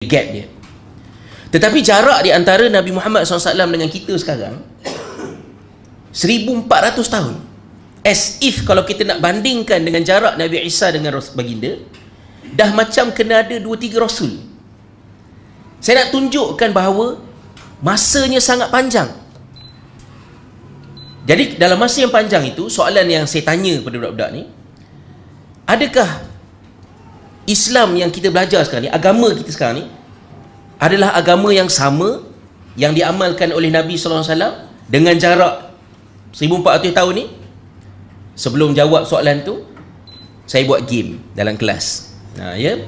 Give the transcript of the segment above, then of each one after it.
gap dia. Tetapi jarak di antara Nabi Muhammad SAW dengan kita sekarang 1400 tahun. As if kalau kita nak bandingkan dengan jarak Nabi Isa dengan baginda, dah macam kena ada 2-3 Rasul. Saya nak tunjukkan bahawa masanya sangat panjang. Jadi dalam masa yang panjang itu, soalan yang saya tanya kepada budak-budak ni, adakah Islam yang kita belajar sekarang ni, agama kita sekarang ni, adalah agama yang sama yang diamalkan oleh Nabi SAW dengan jarak 1400 tahun ni? Sebelum jawab soalan tu, saya buat game dalam kelas. Ya.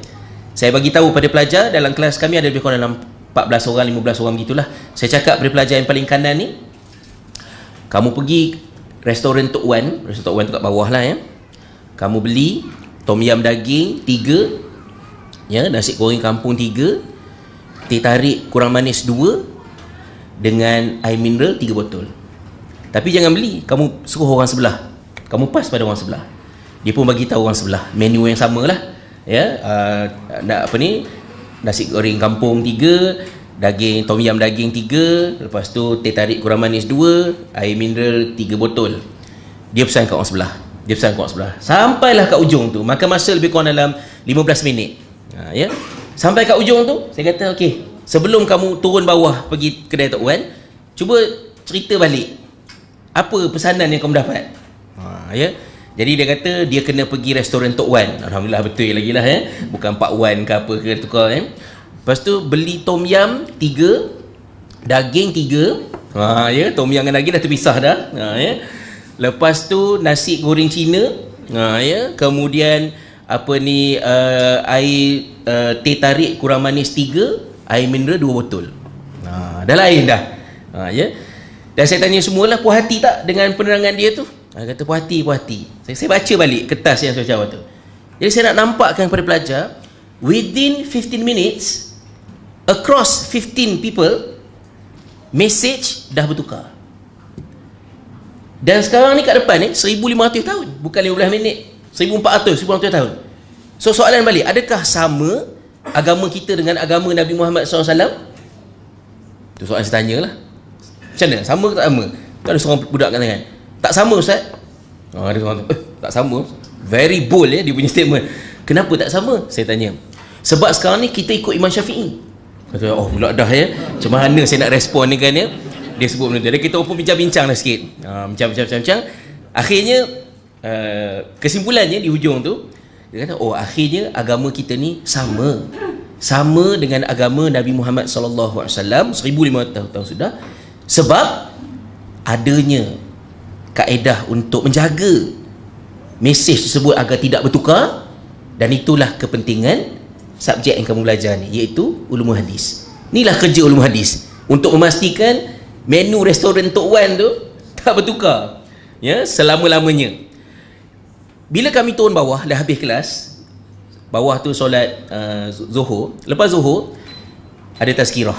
Saya bagi tahu pada pelajar, dalam kelas kami ada lebih kurang dalam 14 orang, 15 orang begitulah. Saya cakap pada pelajar yang paling kanan ni, kamu pergi restoran Tok Wan, restoran Tok Wan tu kat bawah lah ya. Kamu beli tom yam daging 3, ya, nasi goreng kampung 3, teh tarik kurang manis 2, dengan air mineral 3 botol. Tapi jangan beli, kamu suruh orang sebelah, kamu pas pada orang sebelah. Dia pun bagi tahu orang sebelah menu yang sama lah, ya. Nak apa ni, nasi goreng kampung 3, daging tom yam daging 3, lepas tu teh tarik kurang manis 2, air mineral 3 botol. Dia pesan kat orang sebelah, dia pesan kat orang sebelah, sampailah kat ujung tu. Makan masa lebih kurang dalam 15 minit. Ya. Sampai kat ujung tu, saya kata okey, sebelum kamu turun bawah pergi kedai Tok Wan, cuba cerita balik apa pesanan yang kamu dapat. Ya. Jadi dia kata dia kena pergi restoran Tok Wan. Alhamdulillah betul lagi lah ya. Bukan Pak Wan ke apa ke tukar ya. Lepas tu beli tom yam 3, daging 3. Ya, tom yam dengan daging dah terpisah dah. Ya. Lepas tu nasi goreng Cina. Ya, kemudian apa ni, air teh tarik kurang manis 3, air mineral 2 botol. Dah lain dah. Ya. Dan saya tanya semualah, puas hati tak dengan penerangan dia tu? Dia kata puas hati, puas hati. Saya baca balik kertas yang saya jawab tu. Jadi saya nak nampakkan kepada pelajar, within 15 minutes, across 15 people, message dah bertukar. Dan sekarang ni kat depan ni 1500 tahun, bukan 15 minit, 1400 tahun. So soalan balik, adakah sama agama kita dengan agama Nabi Muhammad SAW? Tu soalan saya tanyalah. Macam mana? Sama ke tak sama? Tu ada seorang budak kat tangan, tak sama Ustaz. Ada seorang tu, tak sama. Very bold ya dia punya statement. Kenapa tak sama? Saya tanya. Sebab sekarang ni kita ikut Imam Syafi'i. Kata, oh pula dah ya. Macam mana saya nak respon ni kan ya? Dia sebut benda tu. Jadi kita pun bincang-bincang lah sikit. Bincang. Akhirnya kesimpulannya di hujung tu, dia kata, oh akhirnya agama kita ni sama dengan agama Nabi Muhammad SAW 1500 tahun sudah. Sebab adanya kaedah untuk menjaga mesej tersebut agar tidak bertukar, dan itulah kepentingan subjek yang kamu belajar ni, iaitu ulumul hadis. Inilah kerja ulumul hadis, untuk memastikan menu restoran Tok Wan tu tak bertukar ya selama-lamanya. Bila kami turun bawah dah habis kelas, bawah tu solat Zuhur. Lepas Zuhur ada tazkirah.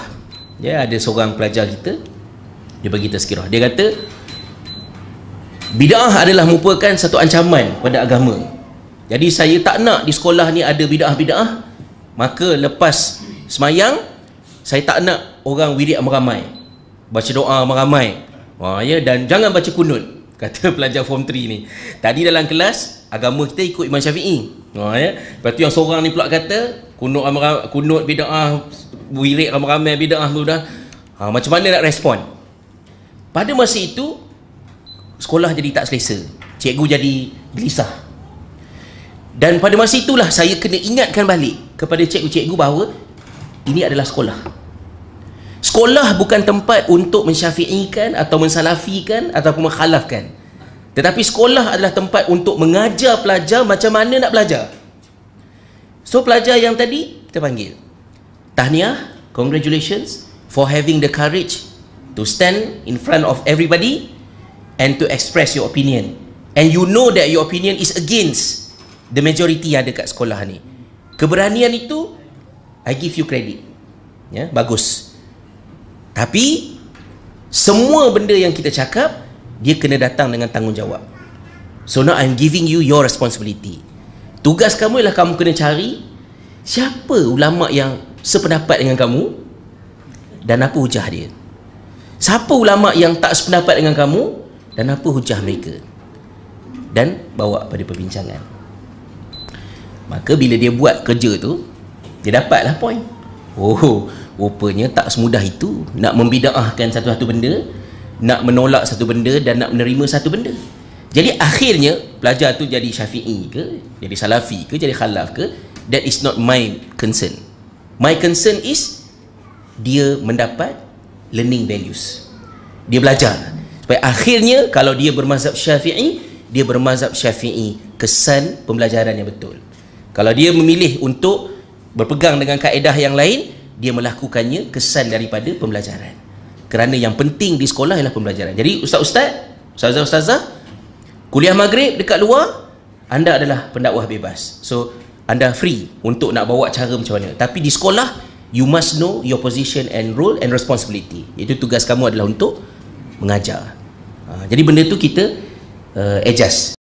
Ya, ada seorang pelajar kita, dia bagi tazkirah. Dia kata bid'ah adalah merupakan satu ancaman pada agama. Jadi saya tak nak di sekolah ni ada bid'ah-bid'ah. Maka lepas semayang, saya tak nak orang wirid ramai-ramai, baca doa ramai-ramai. Ya, dan jangan baca kunut, kata pelajar form 3 ni. Tadi dalam kelas agama kita ikut Imam Syafi'i. Ya. Lepas tu yang seorang ni pula kata kunut bid'ah, wirid ramai-ramai bid'ah tu dah. Macam mana nak respon? Pada masa itu sekolah jadi tak selesa, cikgu jadi gelisah. Dan pada masa itulah saya kena ingatkan balik kepada cikgu-cikgu bahawa ini adalah sekolah. Sekolah bukan tempat untuk mensyafi'ikan atau mensalafikan ataupun mengkhalafkan. Tetapi sekolah adalah tempat untuk mengajar pelajar macam mana nak belajar. So pelajar yang tadi kita panggil, tahniah, congratulations for having the courage to stand in front of everybody and to express your opinion. And you know that your opinion is against the majority yang ada kat sekolah ni. Keberanian itu, I give you credit. Ya, bagus. Tapi semua benda yang kita cakap, dia kena datang dengan tanggungjawab. So now I'm giving you your responsibility. Tugas kamu ialah kamu kena cari siapa ulama yang sependapat dengan kamu dan apa hujah dia? Siapa ulama yang tak sependapat dengan kamu dan apa hujah mereka? Dan bawa pada perbincangan. Maka bila dia buat kerja tu, dia dapatlah point. Oh, rupanya tak semudah itu nak membida'ahkan satu-satu benda, nak menolak satu benda dan nak menerima satu benda. Jadi akhirnya pelajar tu jadi Syafi'i ke, jadi Salafi ke, jadi Khalaf ke, that is not my concern. My concern is dia mendapat learning values. Dia belajar. Supaya akhirnya kalau dia bermazhab Syafi'i, dia bermazhab Syafi'i kesan pembelajaran yang betul. Kalau dia memilih untuk berpegang dengan kaedah yang lain, dia melakukannya kesan daripada pembelajaran. Kerana yang penting di sekolah ialah pembelajaran. Jadi ustaz-ustaz, ustazah-ustazah, kuliah maghrib dekat luar, anda adalah pendakwah bebas. So, anda free untuk nak bawa cara macam mana. Tapi di sekolah, you must know your position and role and responsibility. Itu tugas kamu adalah untuk mengajar. Jadi benda tu kita adjust.